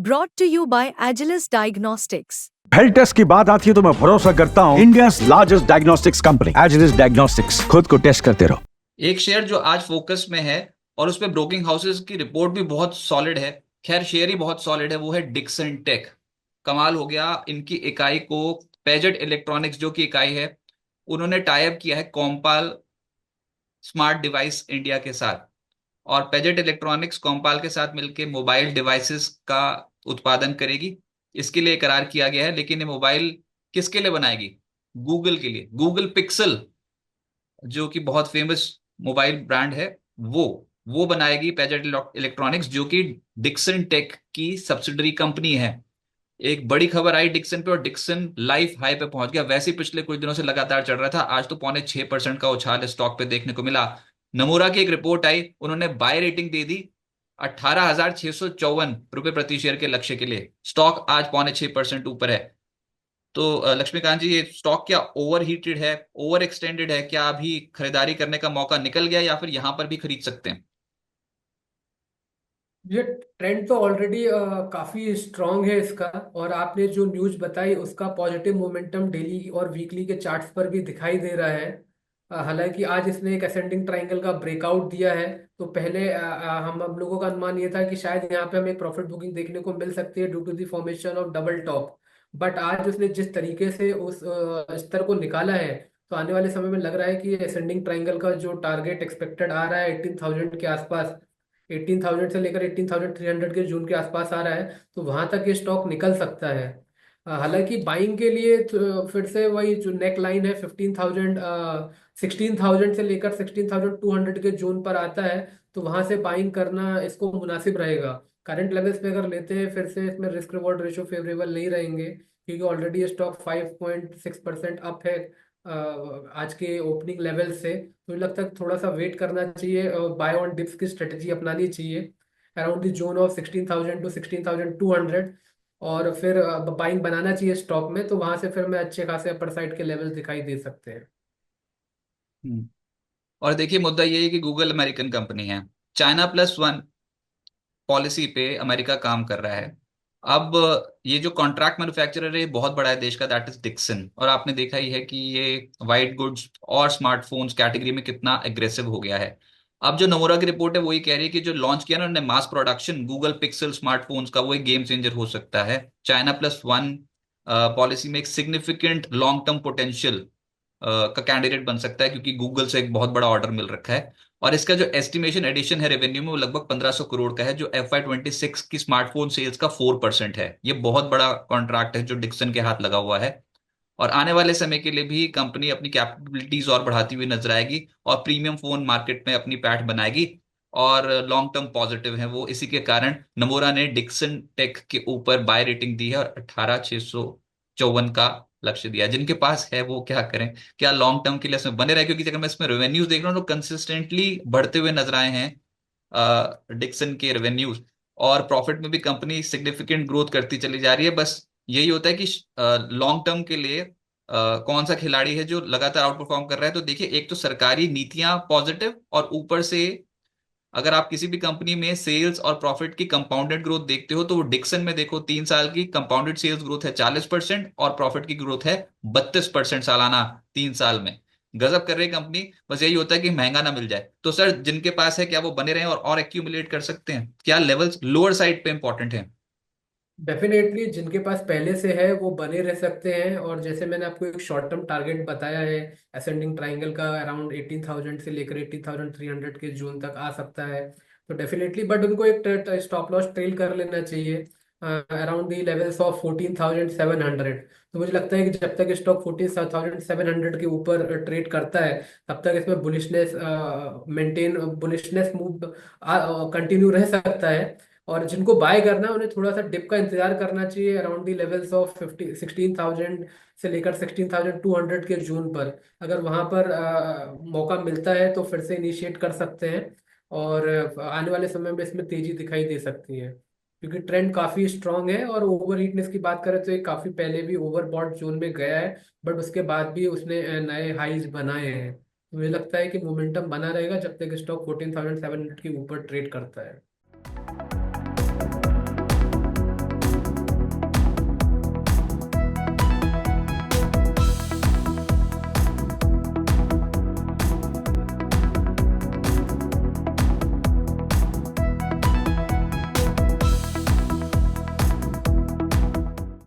Brought to you by Agilus Diagnostics. Health test की बात आती है तो मैं भरोसा करता हूँ India largest diagnostics company Agilus diagnostics. खुद को टेस्ट करते रहो। एक शेयर जो आज फोकस में है और उस पे ब्रोकिंग हाउसेस की रिपोर्ट भी बहुत सॉलिड है, खैर शेयर ही बहुत सॉलिड है, वो है डिक्सन टेक। कमाल हो गया, इनकी इकाई को पेजेट इलेक्ट्रॉनिक्स जो की इकाई है उन्होंने टाई अप किया है कॉम्पाल स्मार्ट डिवाइस इंडिया के साथ। और पेजेट इलेक्ट्रॉनिक्स कॉम्पाल के साथ मिलकर मोबाइल डिवाइसेस का उत्पादन करेगी, इसके लिए करार किया गया है। लेकिन ये मोबाइल किसके लिए बनाएगी? गूगल के लिए। गूगल पिक्सल जो कि बहुत फेमस मोबाइल ब्रांड है, वो बनाएगी पेजेट इलेक्ट्रॉनिक्स, जो कि डिक्सन टेक की सब्सिडरी कंपनी है। एक बड़ी खबर आई डिक्सन पे और डिक्सन लाइफ हाई पे पहुंच गया। वैसे ही पिछले कुछ दिनों से लगातार चढ़ रहा था, आज तो 6.25% का उछाल स्टॉक पे देखने को मिला। नमूरा की एक रिपोर्ट आई, उन्होंने बाय रेटिंग दे दी 18,654 रुपए प्रति शेयर के लक्ष्य के लिए। स्टॉक आज 6.25% ऊपर है। तो लक्ष्मीकांत जी, ये स्टॉक क्या ओवर हीटेड है, ओवर एक्सटेंडेड है? क्या अभी खरीदारी करने का मौका निकल गया या फिर यहां पर भी खरीद सकते हैं? ये ट्रेंड तो ऑलरेडी काफी स्ट्रांग है इसका। और आपने जो न्यूज़ बताई उसका पॉजिटिव मोमेंटम डेली और वीकली के चार्ट्स पर भी दिखाई दे रहा है। हालांकि आज इसने एक असेंडिंग ट्रायंगल का ब्रेकआउट दिया है। तो पहले हम लोगों का अनुमान ये था कि शायद यहाँ पे हमें प्रॉफिट बुकिंग देखने को मिल सकती है due to the formation of double top. But आज उसने जिस तरीके से उस स्तर को निकाला है, तो आने वाले समय में लग रहा है कि असेंडिंग ट्रायंगल का जो टारगेट एक्सपेक्टेड आ रहा है 18,000 के आसपास, 18,000 से लेकर 18,300 के जून के आसपास आ रहा है, तो वहां तक ये स्टॉक निकल सकता है। हालांकि बाइंग के लिए तो फिर से वही जो नेक लाइन है 15,000, 16,000 से लेकर 16,200 के जोन पर आता है, तो वहां से बाइंग करना इसको मुनासिब रहेगा। करंट लेवल्स पे अगर लेते हैं फिर से इसमें रिस्क रिवॉर्ड रेशियो फेवरेबल नहीं रहेंगे, क्योंकि ऑलरेडी स्टॉक 5.6% अप है आज के ओपनिंग लेवल से। तो मुझे लगता है थोड़ा सा वेट करना चाहिए और बाय ऑन डिप्स की स्ट्रेटजी अपनानी चाहिए around the zone of 16,000 to 16,200, और फिर बाइंग बनाना चाहिए स्टॉक में। तो वहां से फिर में अच्छे खासे अपर साइड के लेवल दिखाई दे सकते हैं। हम्म। और देखिए, मुद्दा ये है कि गूगल अमेरिकन कंपनी है, चाइना प्लस वन पॉलिसी पे अमेरिका काम कर रहा है। अब ये जो कॉन्ट्रैक्ट मैन्युफैक्चरर है ये बहुत बड़ा है देश का, दैट इज डिक्सन। और आपने देखा ही है कि ये वाइट गुड्स और स्मार्टफोन्स कैटेगरी में कितना एग्रेसिव हो गया है। अब जो नमूरा की रिपोर्ट है वही कह रही है कि जो लॉन्च किया ना उन्होंने mass production Google pixel smartphones का, वो एक गेम चेंजर हो सकता है। चाइना प्लस वन पॉलिसी में एक सिग्निफिकेंट लॉन्ग टर्म पोटेंशियल का कैंडिडेट बन सकता है, क्योंकि गूगल से एक बहुत बड़ा ऑर्डर मिल रखा है। और इसका जो एस्टिमेशन एडिशन है रेवेन्यू में, वो लगभग 1,500 करोड़ का है, जो FY26 की स्मार्टफोन सेल्स का 4% है। ये बहुत बड़ा कॉन्ट्रैक्ट है जो डिक्सन के हाथ लगा हुआ है। और आने वाले समय के लिए भी कंपनी अपनी कैपेबिलिटीज और बढ़ाती हुई नजर आएगी और प्रीमियम फोन मार्केट में अपनी पैठ बनाएगी। और लॉन्ग टर्म पॉजिटिव है वो, इसी के कारण नमोरा ने डिक्सन टेक के ऊपर बाय रेटिंग दी है और 18,654 का लक्ष्य दिया। जिनके पास है वो क्या करें, क्या लॉन्ग टर्म के लिए इसमें बने रहे? क्योंकि अगर मैं इसमें रेवेन्यूज देख रहा हूँ तो कंसिस्टेंटली बढ़ते हुए नजर आए हैं डिक्सन के रेवेन्यूज। और प्रॉफिट में भी कंपनी सिग्निफिकेंट ग्रोथ करती चली जा रही है। बस यही होता है कि लॉन्ग टर्म के लिए कौन सा खिलाड़ी है जो लगातार आउट परफॉर्म कर रहा है। तो देखिए, एक तो सरकारी नीतियां पॉजिटिव, और ऊपर से अगर आप किसी भी कंपनी में सेल्स और प्रॉफिट की कंपाउंडेड ग्रोथ देखते हो तो वो डिक्सन में देखो, 3 साल की कंपाउंडेड सेल्स ग्रोथ है 40% और प्रॉफिट की ग्रोथ है 32% सालाना 3 साल में। गजब कर रही कंपनी। बस यही होता है कि महंगा ना मिल जाए। तो सर, जिनके पास है क्या वो बने रहें और एक्यूमुलेट कर सकते हैं? क्या लेवल्स लोअर साइड पे इंपॉर्टेंट है? डेफिनेटली जिनके पास पहले से है वो बने रह सकते हैं। और जैसे मैंने आपको एक शॉर्ट टर्म टारगेट बताया है असेंडिंग ट्राइंगल का, अराउंड 18,000 से लेकर 18,300 के जोन तक आ सकता है। तो डेफिनेटली बट उनको एक स्टॉप लॉस ट्रेल कर लेना चाहिए अराउंड दी लेवल्स ऑफ 14,700। तो मुझे लगता है कि जब तक स्टॉक 14,700 के ऊपर ट्रेड करता है तब तक इसमें bullishness maintain, bullishness move continue रह सकता है। और जिनको बाय करना है उन्हें थोड़ा सा डिप का इंतजार करना चाहिए अराउंड दी लेवल्स ऑफ 16,000 से लेकर 16,200 के जोन पर। अगर वहां पर मौका मिलता है तो फिर से इनिशिएट कर सकते हैं। और आने वाले समय में इसमें तेजी दिखाई दे सकती है, क्योंकि ट्रेंड काफी स्ट्रांग है। और ओवर हीटनेस की बात करें तो ये काफी पहले भी ओवरबॉट जोन में गया है, बट उसके बाद भी उसने नए हाईज बनाए हैं। तो मुझे लगता है कि मोमेंटम बना रहेगा जब तक स्टॉक 14,700 के ऊपर ट्रेड करता है।